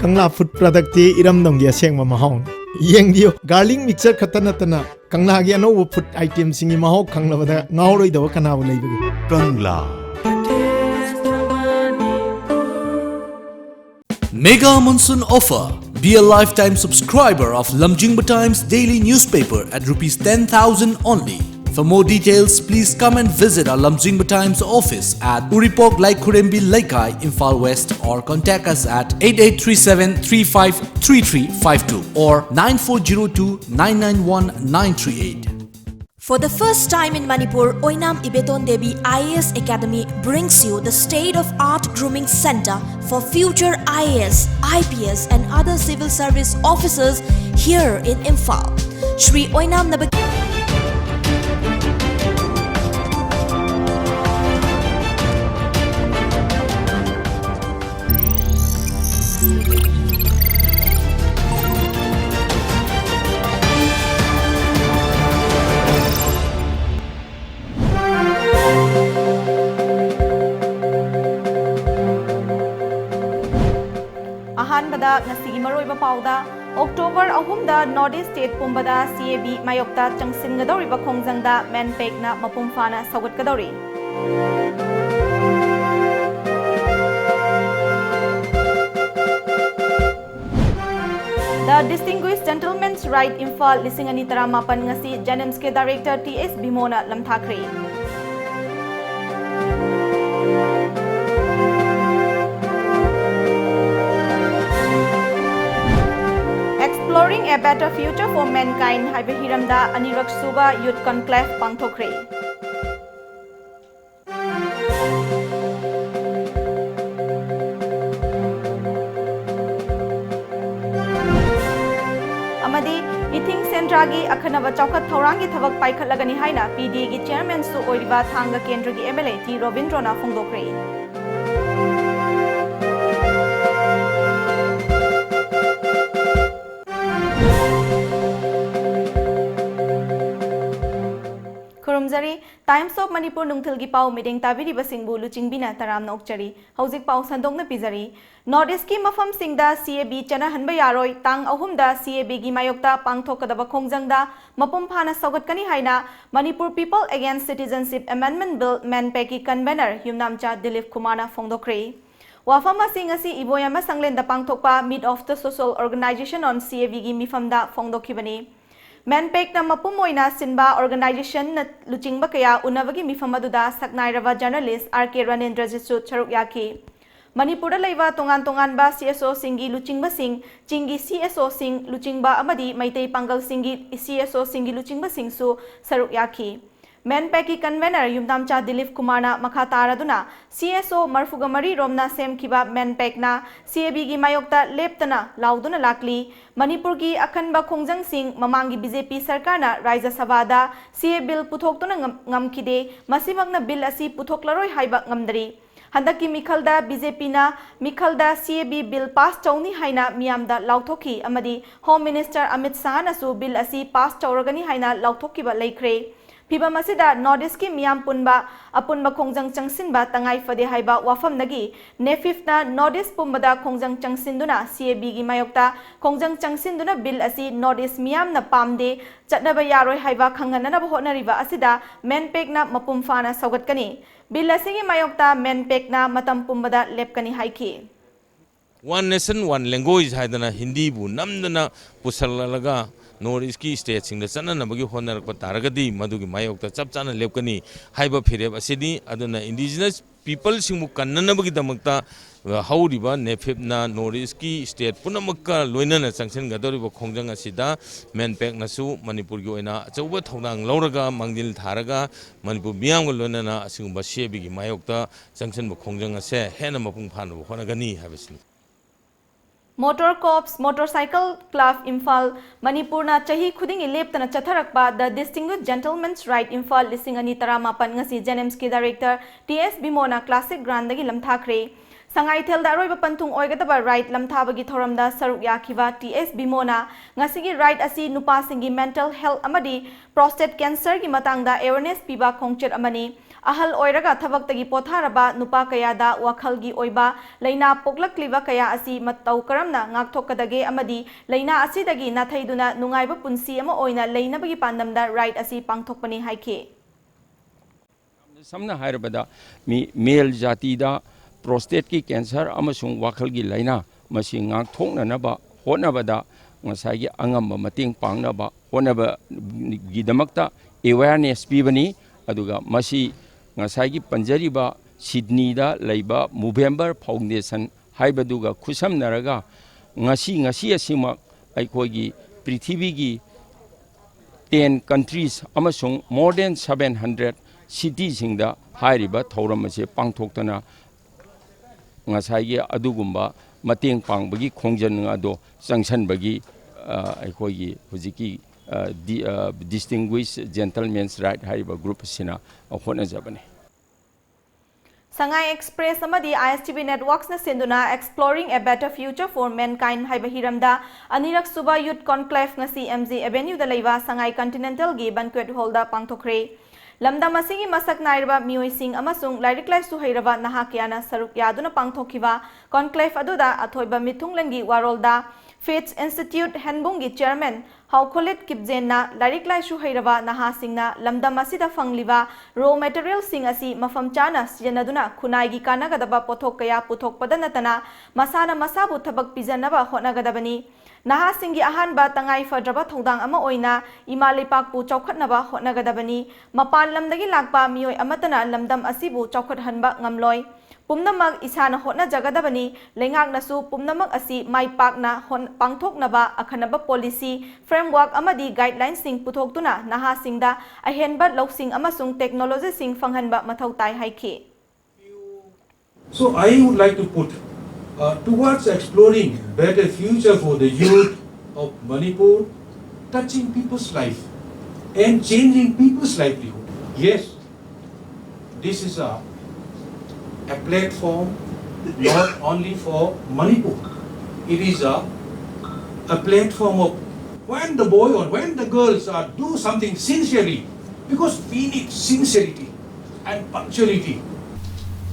Kangla food product ti iram dong dia seng ma mahong. Yeng dio garlic mixer khatana tana Kangla gi ano food item singi mahok khangla bada ngauroi daw kana bu leibagi. Kangla Mega Monsoon Offer. Be a lifetime subscriber of LUCHINGBI Times daily newspaper at Rs 10,000 only. For more details, please come and visit our LUCHINGBI Times office at Uripok Laikurembi Laikai, Imphal West, or contact us at 8837-353352 or 9402-991-938. For the first time in Manipur, Oinam Ibeton Devi IAS Academy brings you the state-of-art grooming center for future IAS, IPS and other civil service officers here in Imphal. Shri Oinam Ahanbada ngasigi maroiba pauda October 3da Northeast State pumbada CAB mayokta changsingadoriba khongjangda manpack na mapumfana saugatkadori. The Distinguished Gentleman's Right Imphal Lising Ani Taramapan ngasi JNMSK Director TS Bimona lamthakre. Exploring a better future for mankind haiba hiramda anirak suba youth conclave pangthokre. Amadi ithing sentragi akhanaba chaukat thaurangi thabak paikhatlagani haina PD gi chairman su oiriba thanga kendra gi MLA T Robindrana phongdokre. Kurumjari Times of Manipur nungthilgi pau meeting tabiri basingbu luchingbina taram nokchari hauzik pau sandongna pizari Northeast ki mafam singda CAB chana hanba yaroi tang ahumda CAB gi mayokta pangthokadaba khongjangda mapum phana saugatkani haina Manipur People Against Citizenship Amendment Bill manpack ki convener Yumnamcha Dilip Kumana phongdokre. Wafama singasi iboyama sanglenda pangthokpa Meet of the Social Organization on CAB gi mifamda phongdokhibani. Manpack na mapumoina sinba organization na luchingba kaya unavagi mifamaduda saknairava journalist RK Ranendra Jisu charuk yaki. Manipura laiva tongan ba CSO singi luchingba sing chingi CSO sing luchingba amadi maitei pangal singi CSO singi luchingba sing su saruk yaki. Manpack ki convener Yumnamcha Dilip Kumarna makataraduna CSO marfugamari romna sem kiba manpack na CAB gi mayokta leptana lauduna lakli Manipur ki akhanba khongjang sing mamangi BJP sarkar na Raja Sabhada CA bill puthoktuna ngamkide masimakna bill asi puthoklaroi haiba ngamdari handaki mikhalda BJP na mikhalda CAB bill pass chawni haina miyamda lauthoki amadi Home Minister Amit Shah na su bill asi pass chawragani haina lauthokiba laikre. Piba masida Northeast ki miyam punba apunba khongjang changsinba tangai fade haiba wafam nagi ne5th na Northeast pumbada khongjang changsinduna CAB gi mayokta khongjang changsinduna bill asi Northeast miyam na pamde chatnaba yaroi haiba khanganana ba honariba asida manpack na mapumfana saugatkani bill asi gi mayokta manpack na matam pumbada lepkani haiki. One nation, one language haidana Hindi bu namdana pusallalaga Northeast ki state sing the chananabagi honarakpa taragadi madugi mayokta chapchana lepkani haiba phireb asidi aduna indigenous people singmu kannanabagi damakta hauriba ne5th Northeast ki state punamakka loinana changsen gadoriba khongjang asida manpack nasu Manipur gi oina achauba thonang lauraga mangdil tharaga Manipur miyam ga loinana asingba CAB gi mayokta changsen bu khongjang ase hena mapung phanu honagani habasini. Motor Corps Motorcycle Club Imphal Manipur na chahi khuding leptana chatharakpa the Distinguished Gentleman's Right Imphal lising ani taramapan ngasi JNMSK Director TS Bimona Classic Grand dagi lamthakre Sangaithel da roiba panthung oigadaba right lamthabagi thoramda saruk yakhiba TS Bimona ngasigi right asi nupa singi mental health amadi prostate cancer gi matangda awareness piba khongchet amani ahal oiraga thabaktagi potharaba nupa kayada wakhalgi oiba leina poklakliba kaya asi mattau karamna ngakthokadage amadi leina asidagi nathaiduna nungaiba punsi ama oina leinabagi pandamda right asi pangthokpani haike samna hairabada mi male jati da prostate ki cancer amasung wakhal gi laina masi ngak thokna na ba hona bada ngasai gi angam ba mating pangna ba hona ba gi damakta awareness pibani aduga masi ngasai gi panjari ba Sydney da leiba Movember Foundation haibaduga khusam naraga ngasi asima aikoi gi prithvi gi 10 countries amasung more than 700 cities singda hairiba thoram ase pangthoktana ngasai adugumba mateng pangbagi khongjan ado sangsanbagi aikoi hujiki distinguished gentlemen's right hariba group sina hona jabane Sangai Express amadi ISTV networks na sinduna exploring a better future for mankind haiba hiramda anirak suba youth conclave ngasi MG Avenue da leiba Sangai Continental gi banquet hall da pangthokre lamda masingi masak nairba mioi sing amasung lairik laisu hairaba naha kyana saruk yaduna pangthokiba conclave aduda athoiba mithunglengi warolda Faith Institute Hanbungi Chairman Haukolit Kipjenna lairik laisu hairaba naha singna lamda masida fangliba raw material sing asi mafam chana sijanaduna khunai gi kanagadaba pothok kaya puthokpada natana masana masabu thabak pijanaba hotnagadabani naha singi ahanba tangai fadraba thodang ama oina imalipak pu chawkhatnaba hotnagadabani mapan lamdagi lakpa mioi amatana lamdam asibu chawkhathanba ngamloi pumnamak isana hotna jagadabani lengak nasu pumnamak asi mai pakna pangthoknaba akhanaba policy framework amadi guidelines sing puthoktuna naha singda ahenba loksing amasung technology sing fanghanba mathau tai haike. So I would like to put towards exploring better future for the youth of Manipur, touching people's life and changing people's livelihood. Yes, this is a platform not only for Manipur. It is a platform of when the boy or when the girls do something sincerely, because we need sincerity and punctuality.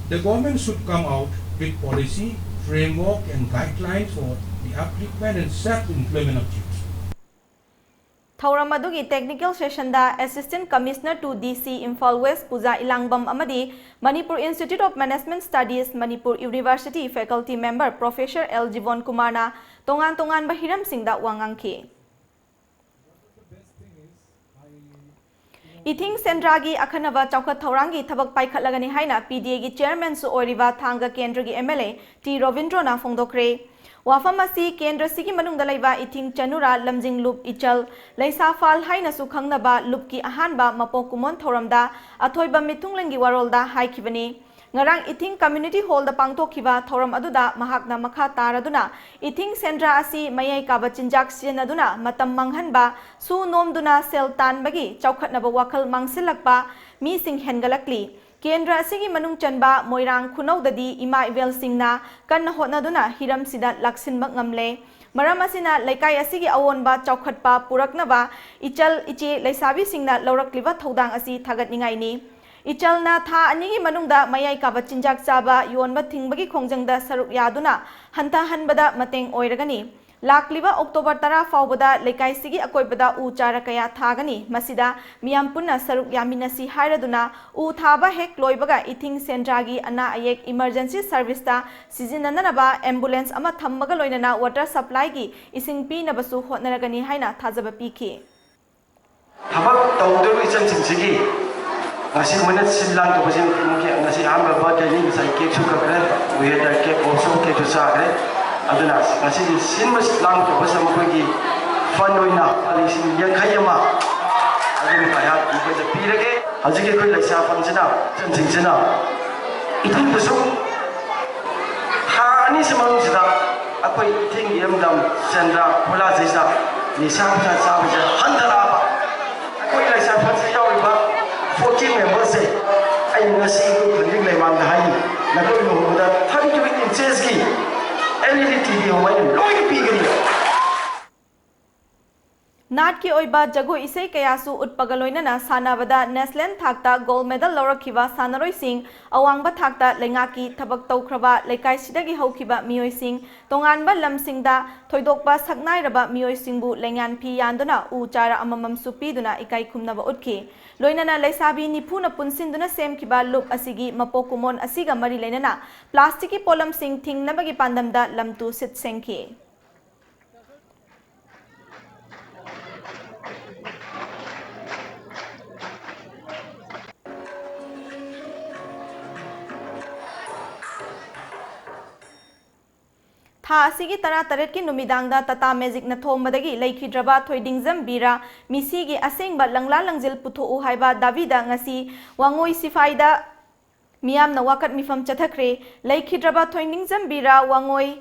The government should come out with policy, framework and guidelines for the upliftment and self-employment of youth. Thauramadu technical session da Assistant Commissioner to DC Imphal West Puja Ilangbam amadi Manipur Institute of Management Studies Manipur University faculty member Professor L. Jivon Kumar na tongan bahiram singda wangangki. Ithing Sendragi Akhanava Chaukat Thaurangi Thabak Paikhatlagani haina PDA gi chairman su oiriba Thanga Kendra gi MLA T Rovindro na phongdokre Wafamasi Kendra sigi manungda laiba Ithing Chanura Lamjing Loop Ichal Laisa Fal haina su khangnaba loop ki ahanba mapokumon thoramda athoiba mithunglengi warolda haikibani ngarang Ithing Community Hall da pangtokhiba thoram aduda mahakna makha taraduna Ithing Sendra asi mayai kaba chinjak sijanaduna matam manghanba su nomduna sel tanbagi chaukhatnaba wakhal mangsilakpa mi sing hengalakli Kendra asigi manung chanba moirang khunaudadi ima ivel singna kanna hotnaduna hiram sida laksinba ngamle maram asina laikai asigi awonba chaukhatpa puraknaba ichal iche laisabi singna laurakliba thodang asi thagatningai ni Ichalna tha anigi manungda mayai kaba chinjak chaba yonba thingbagi khongjangda saruk yaduna hanta hanbada mateng oiragani lakliba October 10 faubada lekai sigi akoibada u chara kaya thagani masida miyam punna saruk yaminasi hairaduna u thaba hek loibaga Ithing Sendragi ana ayek emergency service ta sizinanaba ambulance ama thammaga loinana water supply gi ising pi nabasu hotnaragani haina thajaba piki thabak tawderu icham chingsigi ngasi manat sinlan to bajin muke ngasi amba ba dai ni sai ke chu kakre we da ke also ke chu sagre aduna ngasi sinmas lang to basam ko gi fanoina ali sin yang khayama adun pa ya ko da pirage hajike ko laisa famjina chinjina Ithing busu ha ani simang jida akoi Ithing yamdam Sendra pula jisa ni sa cha handara ba akoi laisa famjina yawi ba 14 members say I ngasi ko khunding lai mang hai नकोई लोगों 32 inches की LED TV हमारे लोग P गई नाट की ओइबा जगो इसे कयासु उत्पगलोइनना सानाबदा national थाक्ता gold medal लौरखिबा सानरोइसिंग अवांगबा थाक्ता लेंगाकी थबक तौख्रबा लेकाइसिदगी हौखिबा मियोइसिंग तोंगानबा लमसिंगदा थोइदोकबा सकनाइरबा मियोइसिंगबु लेंगान फी यान्दुना उ चारा अममम सुपीदुना इकाई खुमनबा उठखि लोइनना लेसाबी निफुना पुनसिंदुना सेमखिबा लुप असिगी मपोकुमोन असिगा मरी लेनना प्लास्टिक की पोलमसिंग थिंगनबगी पांदमदा लमतु सिट सेंखि था असिगी तरा तरेट की नुमिदांगदा तता मैजिक न थोमबदगी लेखिद्रबा थोइदिंगजम बीरा मिसीगी असेंगबा लंगला लंगजिल पुथोउ हाइबा दावीदा ngasi वांगोई सिफाइदा मियाम न वाकत मिफम चथखरे लेखिद्रबा थोइदिंगजम बीरा वांगोई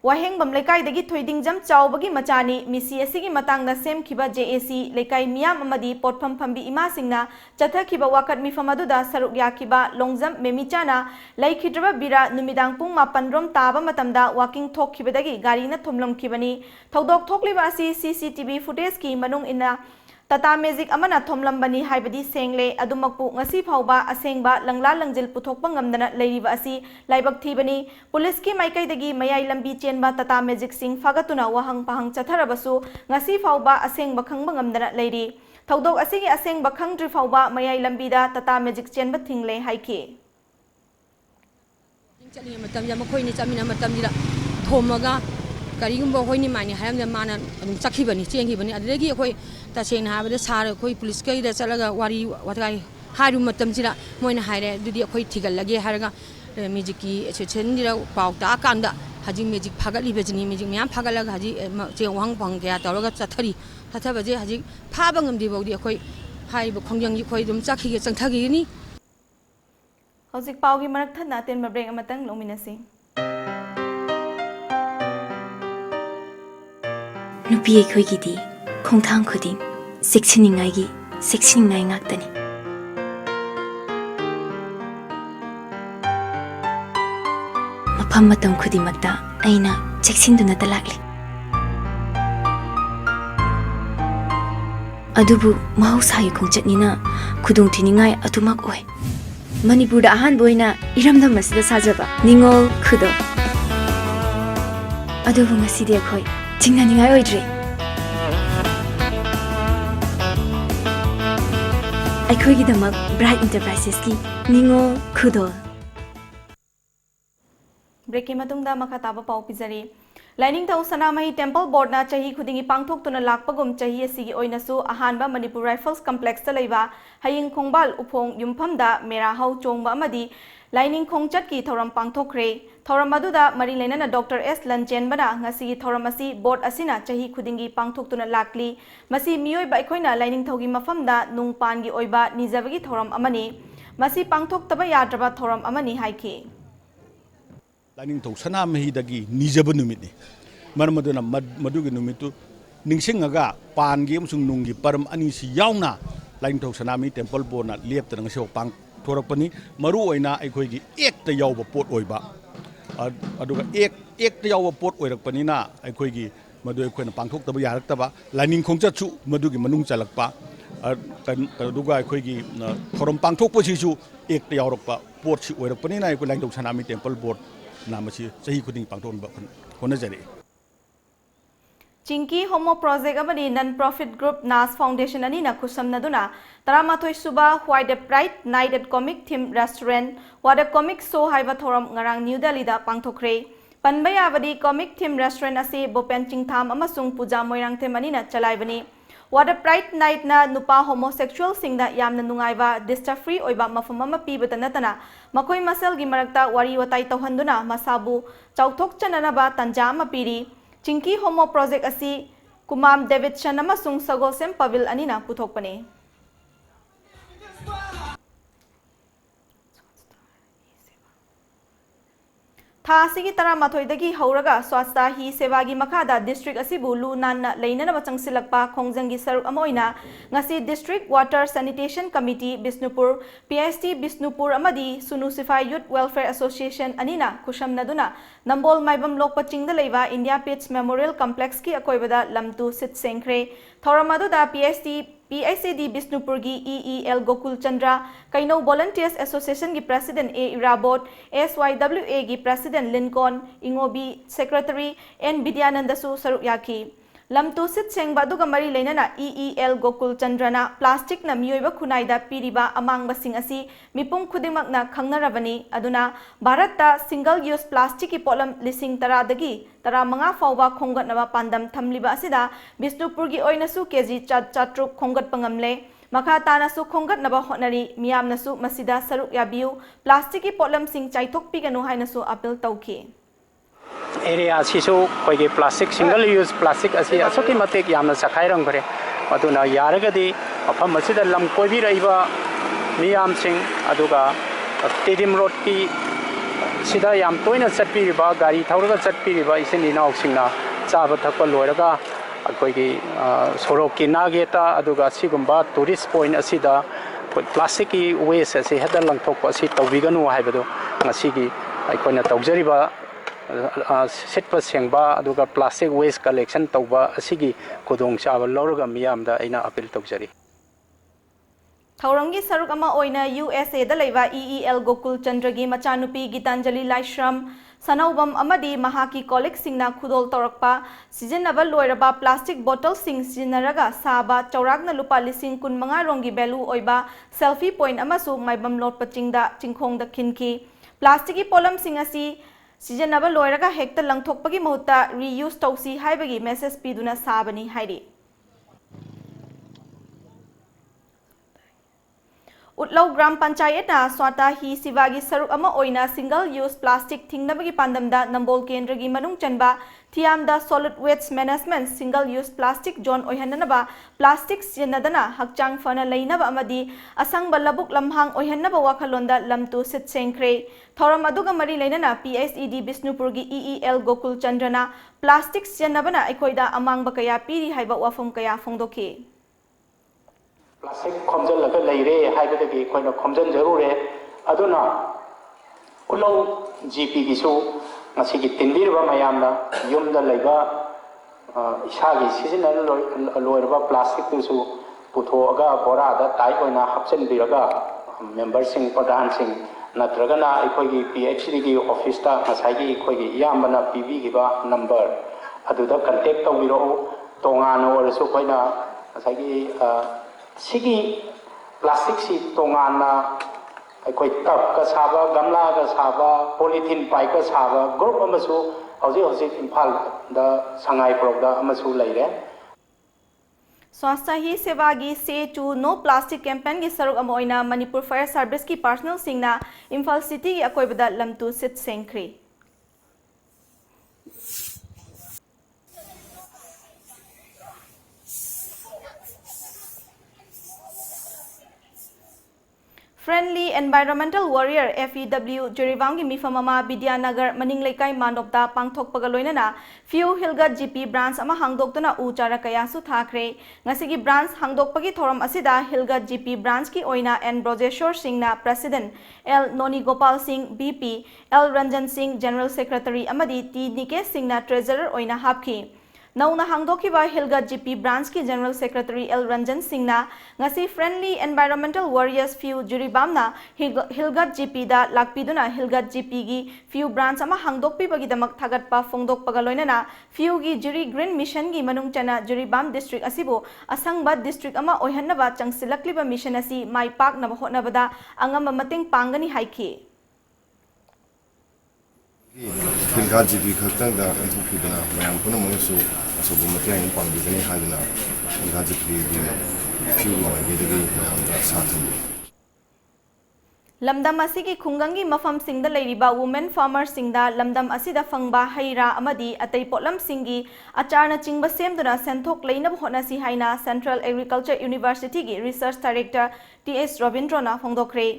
वाहेंगबम लेकाइदगी थोइदिंगजम चावबगी मचानी मिसी असिगी मतंगदा सेमखिबा JAC लेकाइ मियाम अमदी पोटफम फंबी इमासिंगना चथखिबा वाकत मिफम अदुदा सरुक याखिबा लोंगजम मेमिचाना लेखिद्रबा बीरा नुमिदांग पुंग 9 रोम ताबा मतमदा वाकिंग थोखिबदगी गारीना थुमलमखिबनी थौदोक थोकलिबा असि CCTV फुटेज की मनुंग इना तता मैजिक अमना थोमलंबनी हाइबदी सेंगले अदुमकपु ngasi फाउबा असेंगबा लंगला लंगजिल पुथोकपा ngamdana लेरिबा असि लाइबक थीबनी पुलिस की माइकैदगी मयाई लंबी चेनबा तता मैजिक सिंग फागतुना वहंग पहंग चथरबसु ngasi फाउबा असेंगबा खंगबा ngamdana लेरी थौदोक असिगी असेंगबा खंगद्रि फाउबा मयाई लंबीदा तता मैजिक चेनबा थिंगले हाइखि चलिए मतम या मखोइनि चामिना मतम दिरा थोमगा करीगुंबा होइनि मानि हायम माना चखिबनी चेंगिबनी अदगी अखोइ तसेंग हाबदे सार अखोइ पुलिस कैदा चलगा वारी वतगाई हारु मतम जिरा मोइना हाइरे दुदि अखोइ थिगलगे हारगा म्यूजिक की एसोसिएशन दिरा पाउता कांदा हजि म्यूजिक फागली बेजनी म्यूजिक म्याम फागलगा हजि चे वांग पंग गया तौरगा चथरी हथबजे हजि फाबंगमदि बौदि अखोइ हाइब खोंजंगि खोइ दुम चखिगे चंथगिनी हौजिक पाउगी मरक थना तेन ब्रेक अमतंग लोमिनसी नुपी अखोइगिदी खोंथांग खुदिंग सेक्सिनिंगाइगी सेक्सिनिंगाइ ngaktani मफम मतम खुदिमक्ता अइना चेक्सिंदुना तलाकली अदुबु महौसाई खोंचटनिना खुदुंग थिनिंगाइ अतुमक ओय Manipur Ahaan बोइना इरमदम मसिदा साजबा निंगोल खुदो अदुबु ngasiди अखोइ चिंगनानिंगाइ ओइद्रे अखोइगिदमक bright enterprises की निंगोल खुदो ब्रेक की मतुंगदा मखा ताबा पाउ पिजरी लाइनिंग थौ सनामही टेम्पल बोर्ड ना चाही खुदिंगी पांगथोक्तुना लाकपगुम चाही असिगी ओइनसु अहानबा मणिपुर राइफल्स कॉम्प्लेक्स ता लेबा हयिंग खोंगबाल उफोंग युमफमदा मेरा हौ चोंगबा अमदी लाइनिंग खोंगचट की थौरम पांगथोक्रे थौरम अदुदा मरी लेनना डॉक्टर एस लंचेनबना ngasi थौरम असि बोर्ड असिना चाही खुदिंगी पांगथोक्तुना लाकली मसी मियोइबा अखोइना लाइनिंग थौगी मफमदा नुंगपानगी ओइबा निजबगी थौरम अमनी मसी पांगथोक्तबा याद्रबा थौरम अमनी हाइखि लाइनिंग थौ सनामहीदगी निजब नुमितनी मरमदुना मदुगी नुमितु निंगसिंगगा पानगी अमसुंग नुंगी परम अनिसि यावना लाइनिंग थौ सनामी टेम्पल बोर्डना लेप्तना ngasi पांग थोरकपनी मरु ओइना अखोइगी एकता यावबा पोट ओइबा अदुगा एकता यावबा पोट ओइरकपनिना अखोइगी मदु अखोइना पांगथोक्तबा यारक्तबा लाइनिंग खोंगचतसु मदुगी मनुंग चलकपा अदुगा अखोइगी थोरम पांगथोक्पसिसु एकता यावरकपा पोटसि ओइरकपनिना अखोइ Lainingthou Sanamahi temple board नामसी चाही खुदिंग पांगथोनबा होनजरे चिंकी होमो प्रोजेक्ट अमनी non profit group Naz foundation अनि ना खुसमनदुना 13 सुबा white the pride night at comic theme restaurant वाद comic show हाइबा theorem ngarang new Delhi दा पांगथोखरे पनबयावदी कॉमिक थीम रेस्टोरेंट असे बोपेन चिंगथाम अमसुंग पूजा मोयरांग थेम अनि ना चलाइबनी वाद प्राइड नाइट ना नुपा होमोसेक्सुअल सिंगदा यामना नुंगाइबा डिस्टर्ब फ्री ओइबा मफम अमा पीबता नतना मखोइ मसलगी मरक्ता वारी वताई तौहंदुना मसाबु चौथोक चननबा तंजा अमा पीरी चिंकी होमो प्रोजेक्ट असी कुमाम डेविडसन अमसुंग सगोसेम पविल अनिना पुथोकपने था सिगी तरा माथोइदगी हौरगा स्वास्थ्य ही सेवागी मखादा डिस्ट्रिक्ट असिबु लु नानना लेनना बचंगसिलकपा खोंगजंगी सरुक अमोइना ngasi district water sanitation committee Bisnupur PST Bisnupur amadi Sunusify Youth Welfare Association anina kushamnaduna nambol maibam lokpa chingda leiba India Pits Memorial Complex ki akoibada lamtu sit sengkre thoramadu da PICD Bisnupurgi EEL Gokul Chandra Kaino Volunteers Association ki President A Irabot SYWA ki President Lincoln Ingobi Secretary N Vidyananda su saruk yaki lamtu sit sengba duga mari leinana EEL Gokul Chandrana plastic na miyoiba khunaida piriba amangba sing asi mipum khudimakna khangnarabani aduna bharatta single use plastic ki polam lising tara dagi tara manga fawba khongatnaba pandam thamliba asida Bisnupurgi oinasu kg chatruk khongat pangamle makha tanasu khongatnaba honari miyamnasu masida saruk yabiu plastic ki polam sing chaitok piganu hainasu appeal tawki area sisu koigi plastic single use plastic asi asoki matek yamna sakhairang bare aduna yaragadi afam asida lam koibi raiba miyam sing aduga tedim road ki sida yam toina chatpi riba gari thauraga chatpi riba isini nauk singna chaba thakpa loiraga koigi sorok ki nageta aduga sigumba tourist point asida plastic ki waste asi hada langthok asi tawbiganu haibadu ngasigi aikoina tawjariba sitpa sengba aduga plastic waste collection tawba asigi kodong chaba lawraga miyamda aina appeal tawjari thaurangi saruk ama oina USA da leiba EEL Gokul Chandragi machanupi Gitanjali Laishram Sanaubam amadi mahaki colleague singna khudol torakpa sijenaba loiraba plastic bottle sing sijinaraga saba chaurakna lupa lising kun manga rongi belu oiba selfie point amasu maibam lot pachingda chingkhong da khinki plastic ki polam sing asi sijenaba loiraga hekta langthokpagi mahutta reuse tausi haibagi message piduna sabani hairi Utlaw Gram Panchayat na swata hi sivagi saruk ama oina single use plastic thingnabagi pandamda nambol kendragi manung chanba thiamda solid waste management single use plastic zone oihanaba plastic sijenadana hakchang fana leinaba amadi asang balabuk lamhang oihanaba wakhalonda lamtu sit sengkre thoram aduga mari leinana PSED Bisnupurgi EEL Gokul Chandrana plastic sijenabana aikoida amangba kaya piri haiba wafum kaya phongdoki plastic khomjal laga leire haibadagi koina khomjan jarure aduna ulau GP gi su ngasi gi tindirba mayamna yumda leiba isagi seasonal loirba plastic tu su puthoga bora da tai koina hapchen biraga member sing pradhan sing natragana aikogi PhD gi office ta ngasai gi aikogi yamana PB gi ba number aduda contact tawiro tongano orsu koina ngasai gi sigi plastic si tongana koi tap ka saba gamla ka saba polythene pai ka saba group amasu hoji imphal da sangai prog da amasu laire swastha hi sevagi say to no plastic campaign gi saruk amoina Manipur Fire Service ki personal singna Imphal City gi akoibada lamtu sit sengkri Friendly Environmental Warrior FEW Jurivangi Mifamama Bidyanagar Maning Laikai Mandopta Pangthok Pagaloinana Few Hilgat GP branch ama hangdoktuna uchara kaya su thakre ngasigi branch hangdokpagi thoram asida Hilgat GP branch ki oina N Brojeshwar Singh na President L Noni Gopal Singh BP L Ranjan Singh General Secretary amadi T Nike Singh na Treasurer oina hapki Nauna hangdokiba Hilgat GP branch ki General Secretary L Ranjan Singh na ngasi Friendly Environmental Warriors Few Juribam na Hilgat GP da lakpiduna Hilgat GP gi Few branch ama hangdokpi bagi damak thagatpa phongdok pagaloina na Few gi Juri Green Mission gi manung chana Juribam district asibo asangba district ama oihannaba changsilakliba mission asi mai pak na hotnabada angam mating pangani haiki Hilgat GP khaktang da anthukidana mayam puno mangsu asobu mateng pangbigani hadina Hilgat GP gi few magidagi da satham Lamdam asigi khungangi mafam singda leiriba women farmer singda lamdam asida fangba haira amadi atai potlam singi acharna chingba semduna senthok leinab honasi haina Central Agriculture University gi Research Director TS Robindrana phongdokre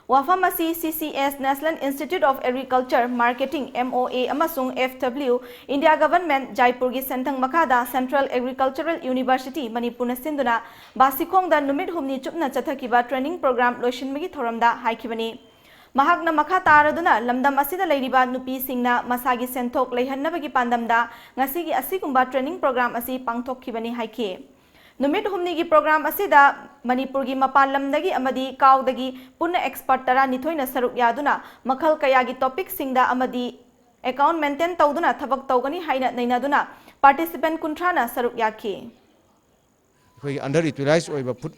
Wafam asi CCS National Institute of Agriculture Marketing MOA amasung FW India Government Jaipur gi sentang makada Central Agricultural University Manipur na sinduna basikong da numit humni chupna chathakiba training program LUCHINGBI thoramda haikibani. Mahakna makha taraduna lamdam asida leiriba nupi singna masagi senthok leihanabagi pandamda ngasigi asigumba training program asi pangthokkibani haike. Numit humnigi program asida Manipur gi mapan lamdagi amadi kaudagi punna expert tara nithoina saruk yaduna makhal kayagi topic singda amadi account maintain tawduna thabak tawgani haina nainaduna participant kuntrana saruk yaki. Underutilized oiba put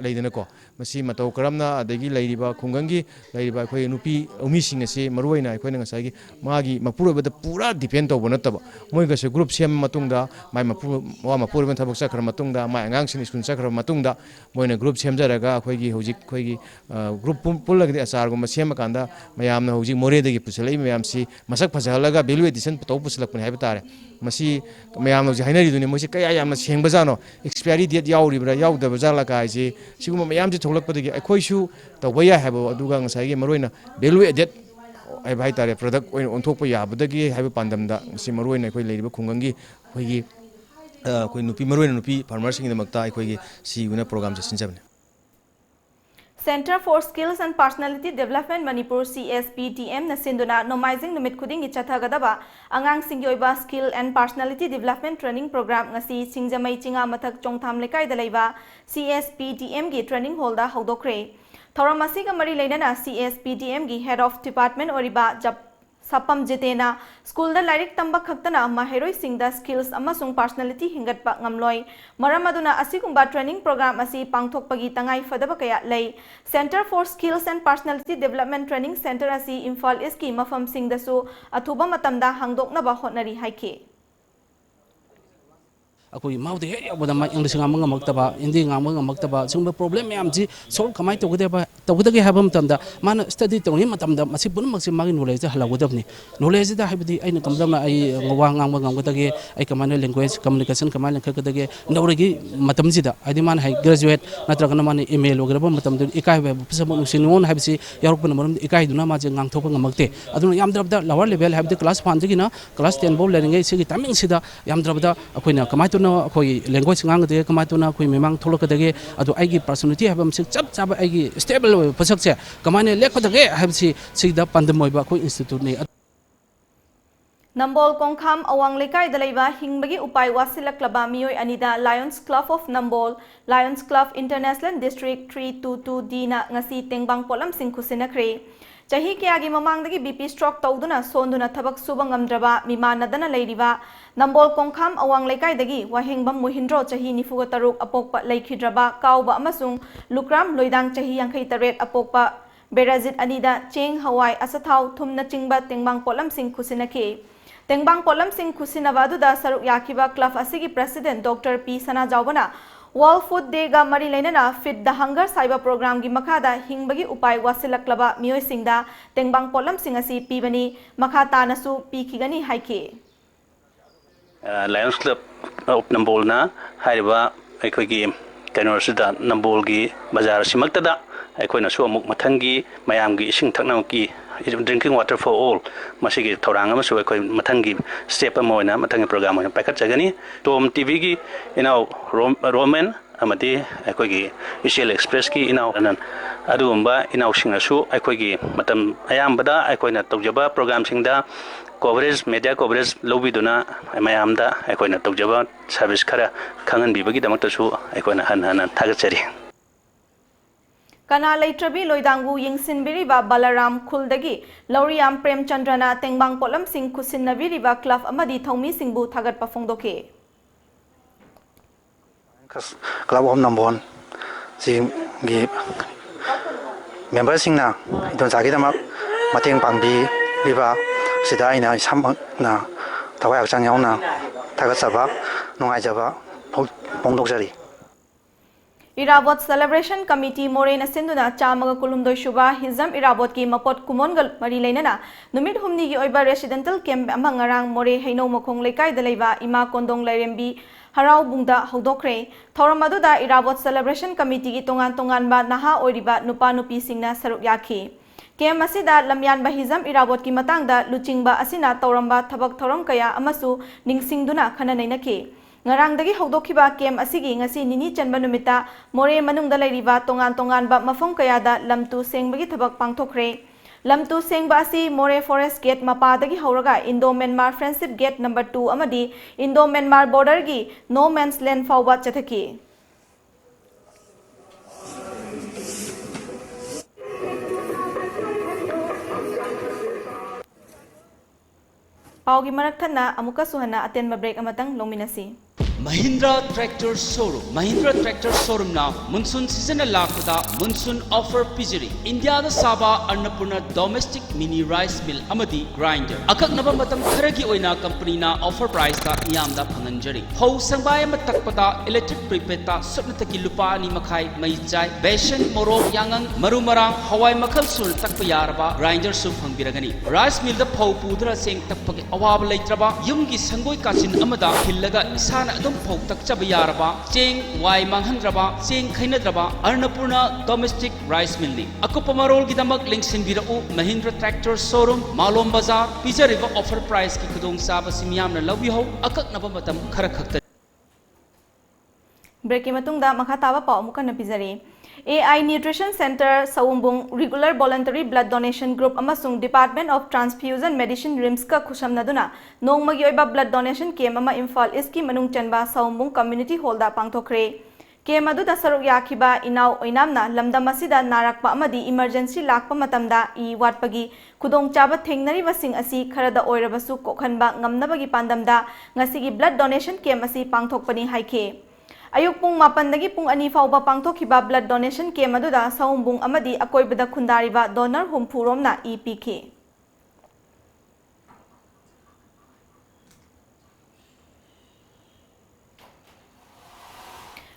leidana ko masi matau karamna adagi leiriba khungangi leiriba khoi nupi umi singase maruina khoina ngasagi magi mapuroba pura depend to bonataba moi gase group sem matungda mai mapu wa mapurban thabak sakra matungda mai angang sin skun sakra matungda moina group semjaraga khoigi hojik khoigi group pullagdi asar gum sem kanda mayamna hojik moredagi pusalai mayamsi masak phajalaga value addition to pusalakpani haiba tare masi mayamna hojik hainari duni mosi kaya yamna sengbajano expiry date yauribra yaudaba jalaka aise siguma mayam ji tholakpadagi akhoi tawba ya haba aduga ngasai maroina value added ai bai tare product oin onthokpa yabadagi haiba pandamda si maroina akhoi leiriba khungangi khoigi khoi nupi maroina nupi farmers sing damakta akhoi si guna program je sinjabne. Center for Skills and Personality Development Manipur CSPTM na sinduna nomizing numit khuding gi chathagadaba angang singgi oiba skill and personality development training program ngasi singjamai chinga mathak chongtham lekai da leiba CSPTM gi training hall da hodokre thoramasi ga mari leinana CSPTM gi head of department oriba Sapam Jitena school da lyric tamba khaktana maheroi singda skills amasung personality hingatpa ngamloi maramaduna asigumba training program asi pangthokpagi tangai fadaba kaya lei Center for Skills and Personality Development Training Center asi Imphal East ki mafam singda su athuba matamda hangdokna ba hotnari haike. Aku mau deh ya buat mak English ngamang maktaba, Hindi ngamang maktaba, semua problem yang amji solve kamai tu kita habam tanda mana study tu ni matamda masih pun masih makin knowledge halau kita ni knowledge dah habis ai nak kamdam na ai ngawang ngamang kita ke ai kamana language communication kamana kita ke nauragi matam sida ai di mana hai graduate natra kana mana email वगैरह pun matam tu ikai ba pesama nusinon habis yaruk pun maram ikai duna maje ngang thok ngamakte aduna yam drabda lower level habis class 1 jegi na class 10 bol learning sigi timing sida yam drabda akoina kamai tu koi language ngang de kamai tu na koi memang tholok de adu aigi personality habam sik chap chap aigi stable pasak se kamai ne lek de habis sida pandemoi ba koi institute ni Nambol Kongkham awang lekai dalaiba hingbagi upai wasilak klaba mioi anida Lions Club of Nambol Lions Club International District 322D na ngasi tengbang polam singkhusinakre Chahi kayagi mamangdagi BP stroke tawduna sonduna thabak suba ngamdraba mimanadana leiriba Nambol Kongkham awang lekai dagi wahengbam muhindro chahi nifuga taruk apokpa leikhidraba kauba amasung lukram loidang chahi yangkhai taret apokpa Berazit anida cheng hawai asathau thumna chingba tengbang polam singkhusinake Tengbang polam sing khusinawadu da saruk yakiba club asigi president Dr. P. Sana Jawbana World Food Day ga mari leinana Fit the Hunger Saiba program gi makhada hingbagi upai wasilaklaba mioi singda tengbang polam sing asi pibani makhata nasu pikhigani haike Lions Club of Nambol na haiba aikoigi kanosida Nambol gi bazar simaktada aikoina su amuk mathangi mayamgi ising thaknauki drinking water for all masigi thorang ama su akoi mathangi step amoina mathangi program oina pakat jagani tom tv gi inau roman amati akoi gi Ishel Express ki inau anan adumba inau singasu akoi gi matam ayambada akoina tawjaba program singda coverage media coverage lobiduna mayamda akoina tawjaba service khara khangan bibagi damakta su akoina han thagachari Kana leitrabi loidangu yingsinbiriba Balaram Khuldagi Lauriam Premchandrana tengbang polam sing khusinnabiriba club amadi thongmi singbu thagat pafongdoke Club of Nambol sing gi member singna idon sagi damak mateng pangbi biba sida ina sam na tawai akchang yauna thagat saba nongai jaba pongdokjari Irabot Celebration Committee Moraine Sinduna Chamaga Kulumdoi Shuba Hizam Irabot ki Mapot Kumongal Mari Lainana Numit Humni gi Oiba Residential Camp Amangarang More Heino Mokong Lekai Dalaiba Ima Kondong Lairembi हराउबुंगदा हौदोखरे थौरम अदुदा Irabot celebration committee की तोंगान नाहा ओरिबा नुपा नुपी सिंगना सरुक याखी केम असिदा लमयान हिजम इराबोट की मतंगदा लुचिंगबा असिना तौरम्बा थबक थौरम कया अमसु निंगसिंगदुना खननैनखी ngarangdagi hogdokhiba kem asigi ngasi nini chanba numita more manungda leiriba tongan ba mafam kayada lamtu sengbagi thabak pangthokre lamtu sengba asi more forest gate mapadagi hauraga Indo Myanmar friendship gate number 2 amadi Indo Myanmar border gi no man's land fawba chathaki paugi marak thanna amuka suhana atenba break amatang longminasi Mahindra Tractor Showroom. Mahindra Tractor Showroom na monsoon season lakada monsoon offer pijiri. India da Saba Annapurna domestic mini rice mill amadi grinder. Akak naba matam kharagi oina company na offer price ta iyam da phanganjari. Ho sangbay matakpada electric prepaid ta sutna ki lupa ni makhai mai chai besan morok yangang marumarang hawai makhal sul takpa yaraba grinder su phangbiragani. Rice mill da phau pudra seng takpagi awab leitraba yumgi sangoi kasin amada hillaga isana adum phau takchaba yaraba cheng wai manghandraba cheng khainadraba Annapurna domestic rice mill ni akupa marol gidamak link sinbirau Mahindra Tractor Showroom Malom Bazaar pijariba offer price ki khudong saba simyamna lawbi ho akak naba matam khara khakta break matungda makha tawa paw amuka na pijari AI Nutrition Center Saumbung Regular Voluntary Blood Donation Group amasung Department of Transfusion Medicine RIMS ka khushamnaduna nongmagi oiba blood donation kem ama Imphal East ki manung chanba Saumbung Community Hall da pangthokre kem adu da saruk yakhiba inaw oinamna lamdam asida narakpa amadi emergency lakpa matamda I watpagi khudong chaba thengnari basing asi kharada oirabasu kokhanba ngamnabagi pandamda ngasigi blood donation kem asi pangthokpani haike Ayuk pung mapandagi pung ani fauba pangthokhiba blood donation kem aduda saumbung amadi akoibada khundariba donor home phuromna EPK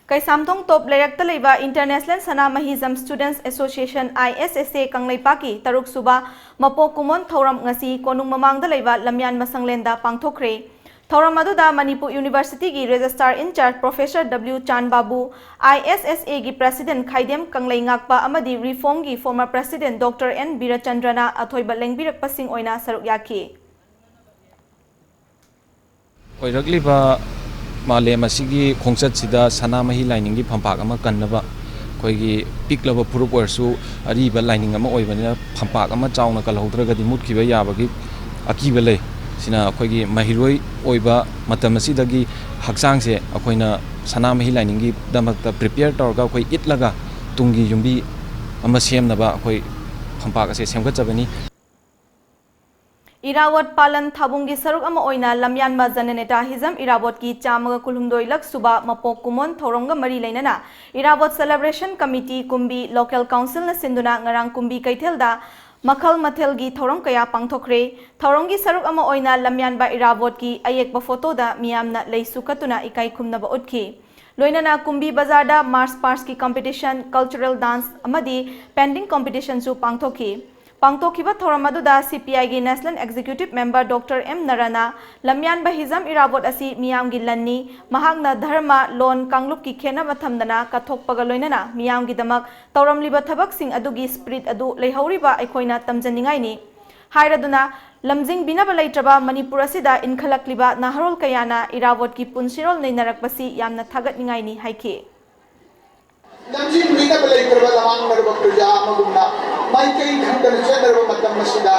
Kai samthong top layakta leiba International Sana Mahizam Students Association ISSA Kangleipaki taruk suba mapo kumon thoram ngasi konung mamangda leiba lamyan masanglenda pangthokre Thauram aduda Manipur University gi Registrar in Charge Professor W Chan Babu ISSA gi President Khaidem Kanglei ngakpa amadi Reform gi former President Dr N Birachandrana athoiba lengbirak pasing oina saruk yaki oiragliba malem asigi khongchat sida sana mahi lining gi phampak ama kannaba koigi piklaba purup orsu ariba lining ama oibani phampak ama chauna kalhaudragadi mutkiba yabagi akiba lei sina akoigi mahiroi oiba matam asidagi haksang se akoina sana mahi lining gi damakta prepare torga koi itlaga tungi yumbi ama semnaba akoi phampak ase semgachabani Irawat Palan Thabungi saruk ama oina lamyan ma jananeta hizam Irawat ki chamaga kulhumdoi lak suba mapok kumon thoronga mari leinana Irawat Celebration Committee Kumbi Local Council na sinduna ngarang Kumbi Kaithelda Makhal Mathelgi thorong kaya pangthokre thorongi saruk ama oina lamyan ba Irawat ki ayekba photo da miyamna leisu katuna ikai khumna ba utkhi loinana Kumbi Bazar da Mars Pars ki competition cultural dance amadi pending competition su pangthokhi pangtokhiba thoram aduda CPI gi National Executive Member Dr M Narana lamyan ba hizam Irawat asi miyam gi lanni mahakna dharma lon kanglup ki khena mathamdana kathokpaga loinana miyam gi damak tawram liba thabak sing adugi spirit adu leihoriba aikoina tamjaningai ni hairaduna lamjing binaba leitraba Manipur asida inkhalakliba naharol kayana Irawat ki punsirol neinarakpasi yamna thagat ningai ni haike lamjing binaba leitraba lamang narba praja magumna Maikai Khandan Chandra Matam Masida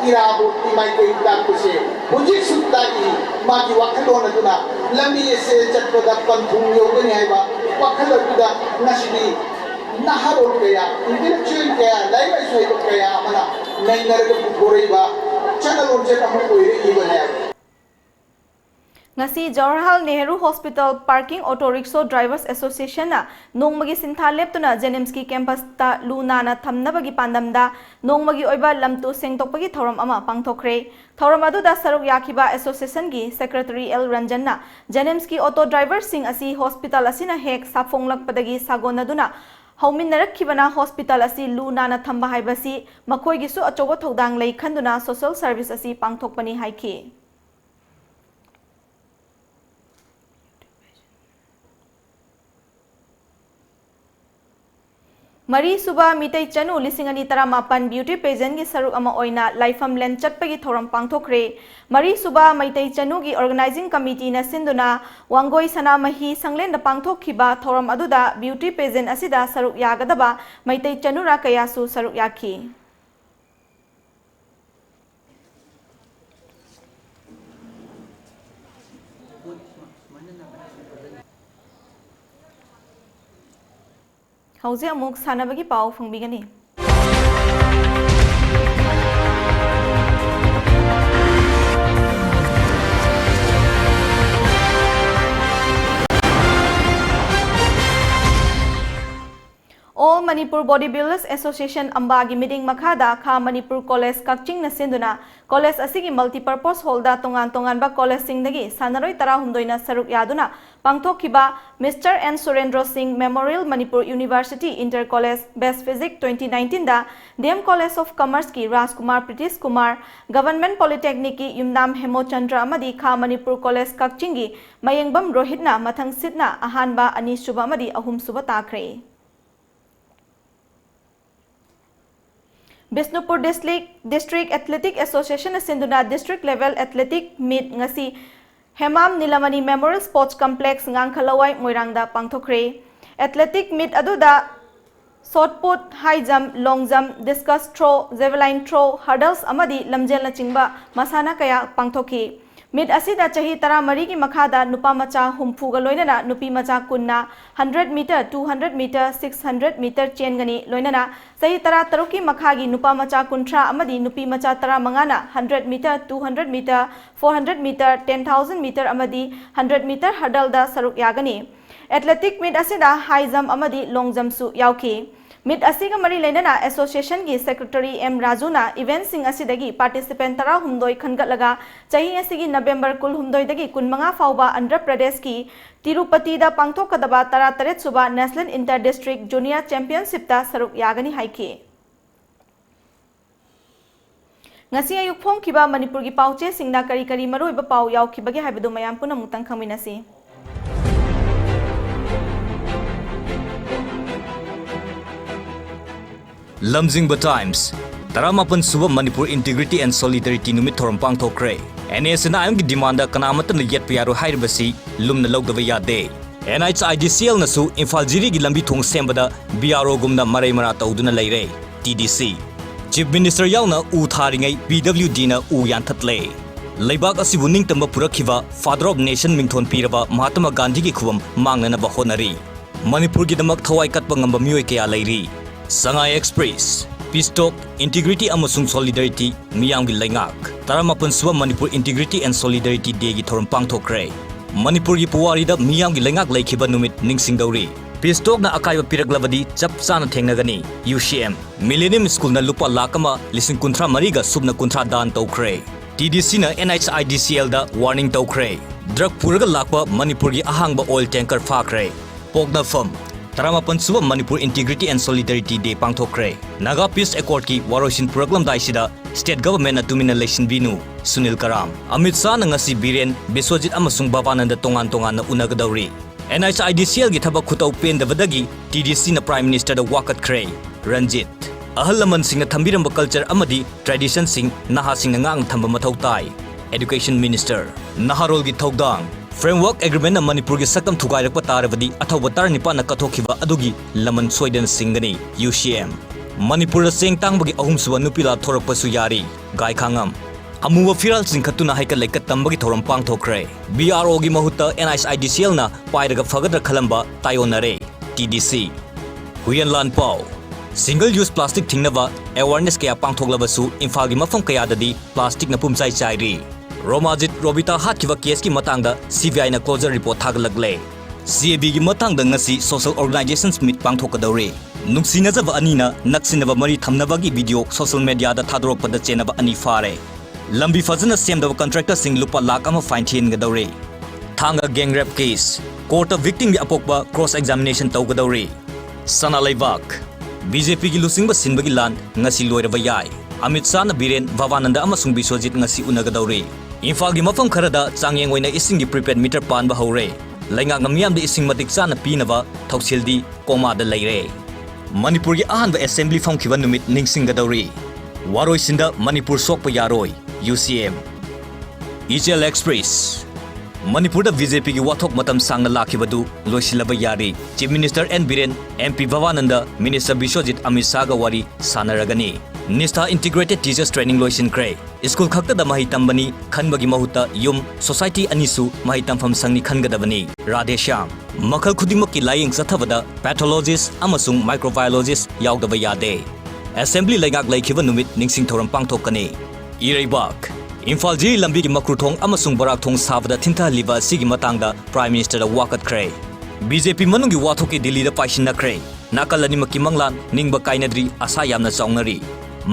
Irabu Maikai Dakuse Ujik Sutaki Maki Wakalona Duna Lami se Chapada Panthung Yogani Haiba Wakaladuda Nashidi Naharo Kaya Intellectual Kaya Laiva Sway Kaya Mana Nainaraga Puriba Channel Ujaka Hukui Ibanaya Ngasi Jawaharlal Nehru Hospital Parking Auto Rickshaw Drivers Association na nongmagi sintha leptuna Jenemski campus ta luna na thamnabagi pandamda nongmagi oiba lamtu sengtokpagi thoram ama pangthokre thoram adu da saruk yakhiba association gi secretary L Ranjan na Jenemski auto driver sing asi hospital asina hek safonglakpadagi sagonaduna hauminnarakkhibana hospital asi luna na thamba haibasi makhoi gisu achoba thodang lei khanduna social service asi pangthokpani haiki Mari Suba Mitei Chanu Lisingani Taramapan Beauty Pageant gi Saruk Ama Oina Laifam Len Chatpagi Thoram Pangthokre Mari Suba Mitei Chanu gi Organizing Committee na Sinduna Wangoi Sanamahi Sanglen da Pangthokhiba Thoram Aduda Beauty Pageant asida Saruk Yagadaba Mitei Chanu ra kayasu Saruk Yaki Hauze amuk sanabagi pau fangbigani All Manipur Bodybuilders Association Ambagi meeting Makada Kha Manipur College Kakching na Sinduna College asigi multipurpose hall da tongan ba college singdagi sanaroi tara humdoina saruk yaduna pangthokhiba Mr. N. Surendra Singh Memorial Manipur University Inter College Best Physics 2019 da DM College of Commerce ki Rajkumar Pritish Kumar Government Polytechnic ki Yumnam Hemochandra amadi Kha Manipur College Kakching gi Mayengbam Rohitna mathang sitna ahanba ani suba amadi ahum suba takre Bisnupur District Athletic Association Sinduna District Level Athletic Meet ngasi Hemam Nilamani Memorial Sports Complex Ngangkhalawai Moirangda pangthokre Athletic Meet aduda shot put, high jump, long jump, discus throw, javelin throw, hurdles amadi lamjel na chingba masana kaya pangthoki Mid asida chahi tara mari ki makhada nupa macha humfu ga loinana nupi macha kunna 100 meter 200 meter 600 meter chain gani loinana sahi tara taruki makhagi nupa macha kuntra amadi nupi macha tara mangana 100 meter 200 meter 400 meter 10,000 meter amadi 100 meter hurdle da saruk yagani athletic mid asida high jump amadi long jump su yauki Mid asiga mari lainana association gi secretary M Rajuna event sing asidagi participant tara humdoi khangatlaga chahi asigi November kul humdoi dagi kunmanga fauba Andhra Pradesh ki Tirupati da pangthokadaba tara taret suba National Inter District Junior Championship ta saruk yagani haiki ngasi ayuk phong kiba Manipur gi pauche singna kari kari maroi ba pau yaw kibagi haibadu mayam puna mutang khaminasi LUCHINGBI Times Taramapan Suba Manipur Integrity and Solidarity Numit Thoram Pangthokre NSNI am gi demanda kanamatan yet piyaro hairabasi lumna logdaba yade NHIDCL nasu Imphal Jiri gi lambi thong sembada BRO gumna marai mara tawduna leire TDC Chief Minister yauna u tharingai PWD na u yanthatle Laibak asibu ningtamba purakhiba Father of Nation mingthon piraba Mahatma Gandhi gi khuwam mangnana ba honari Manipur gi damak thawai katpa ngamba mioi kaya leiri Sangai Express, Peace Talk, Integrity amasung Solidarity, Miyamgi Laingak, Taramapan Suba Manipur Integrity and Solidarity Day gi thoram pangthokre. Manipur gi puwari da Miyamgi Laingak laikhiba numit ningsingdauri. Peace Talk na akaiba piraglabadi chap chana thengnagani. UCM, Millennium School na lupa lakama lising kuntra mariga subna kuntra dan tawkre. TDC na NHIDCL da warning tawkre. Drug puraga lakpa Manipur gi ahangba oil tanker fakre. Pogna firm Taramapan Suba Manipur Integrity and Solidarity Day pangthokre. Naga Peace Accord ki waroisin puraklam daisida State Government na tumina election binu Sunil Karam. Amit Shah na ngasi Biren Biswajit amasung Babananda tongan-tongan na unagadawri. NHIDCL gi thabak khutaw pendabadagi TDC na Prime Minister da wakat kre Ranjit. Ahal laman sing na thambiramba culture amadi tradition sing naha sing na ngang thamba mathau tai. Education Minister Naharol gi thawdang Framework Agreement na Manipur gi sakam thugairakpa tarabadi athawa tar nipa na kathokhiba adugi laman soidan singani UCM Manipur da seng tangbagi ahum suba nupila thorakpa su yari gai khangam amuwa firal singkhatuna haika leikat tambagi thoram pangthokre BRO gi mahutta NHIDCL na pairaga fagadra khalamba tayonare TDC Huyanlan Pau Single use plastic thingnaba awareness kaya pangthoklabasu Imphal gi mafam kaya dadi plastic na pumchai chairi Romajit Robita hatkiba case ki matangda CBI na closure report thaglagle CAB gi matangda ngasi social organizations meet pangthokadawre nungsinajaba anina naksinaba mari thamnabagi video social media da thadorokpada chenaba ani fare lambi fazana semdaba contractor sing lupa lakh ama fine thin gadawre thanga gang rape case court of victim gi apokba cross examination tawgadawre sana leibak BJP gi LUCHINGBI sinbagi lan ngasi loiraba yai Amit Shah na Biren Bhavananda amasung Biswajit ngasi unagadawre Imphal gi mafam kharada changyeng oina ising gi prepaid meter panba hore lainga ngamyam de ising matik chana pinaba thausildi koma da leire Manipuri ahan ba assembly famkiba numit ningsinggadawri waroi sinda Manipur sokpa yaroi UCM EJL Express Manipur da BJP ki wathok matam sangna lakhibadu loisilaba yari Chief Minister N Biren MP Bhavananda Minister Bishojit Amit Saga wari sanaragani Nista Integrated Teachers Training loisin kre School khakta da mahi tambani khanbagi mahuta yum society anisu mahi tampham sangni khangadabani Radhesham Makhal khudimak ki laying sathabada pathologist amasung microbiologist yaugdaba yade Assembly laigak laikhiba numit ningsing thoram pangthokani Ireibak Imphal ji lambi ki makruthong amasung barak thong sabada thinta liba sigi matangda Prime Minister da wakat kre BJP manungi wathoki Delhi da paisina kre nakalani makki manglan ningba kainadri asa yamna chawngnari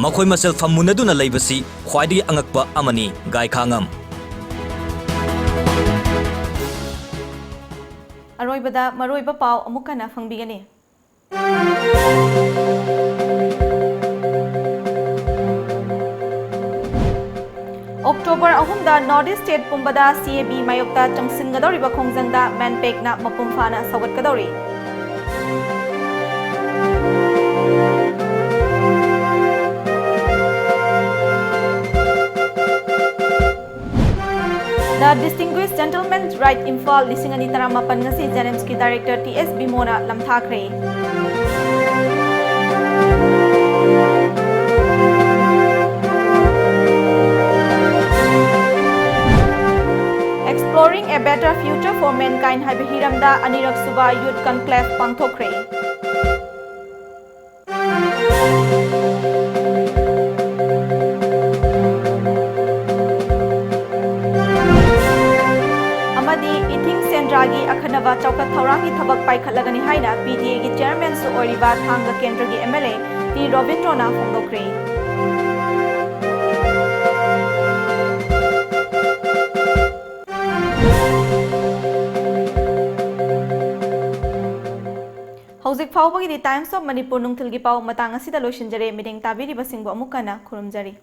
makhoi masel fammunaduna leibasi khwaidi angakpa amani gai khangam Aroibada maroiba pau amukana fangbigani October ahumda Northeast State pumbada CAB mayokta changsingadoriba khongjangda manpack na mapumfana sawatkadori The Distinguished Gentleman's Right Imphal Lisingani Taramapan ngasi Janemski Director TS Bimona lamthakre Exploring a better future for mankind Hiramda Anirak Suba Youth Conclave Pangthokre Amadi Ithing Sendragi Akhanava Chaukat Thaurangi Thabak Paikhatlagani haina PTA gi Chairman su Oriba Thanga Kendra gi MLA T Robindrana Phongdokre Hauzik Faubagi di Times of Manipur Nungthilgi Pau matang asida loishinjare mideng tabiri basingbo amukana khurumjari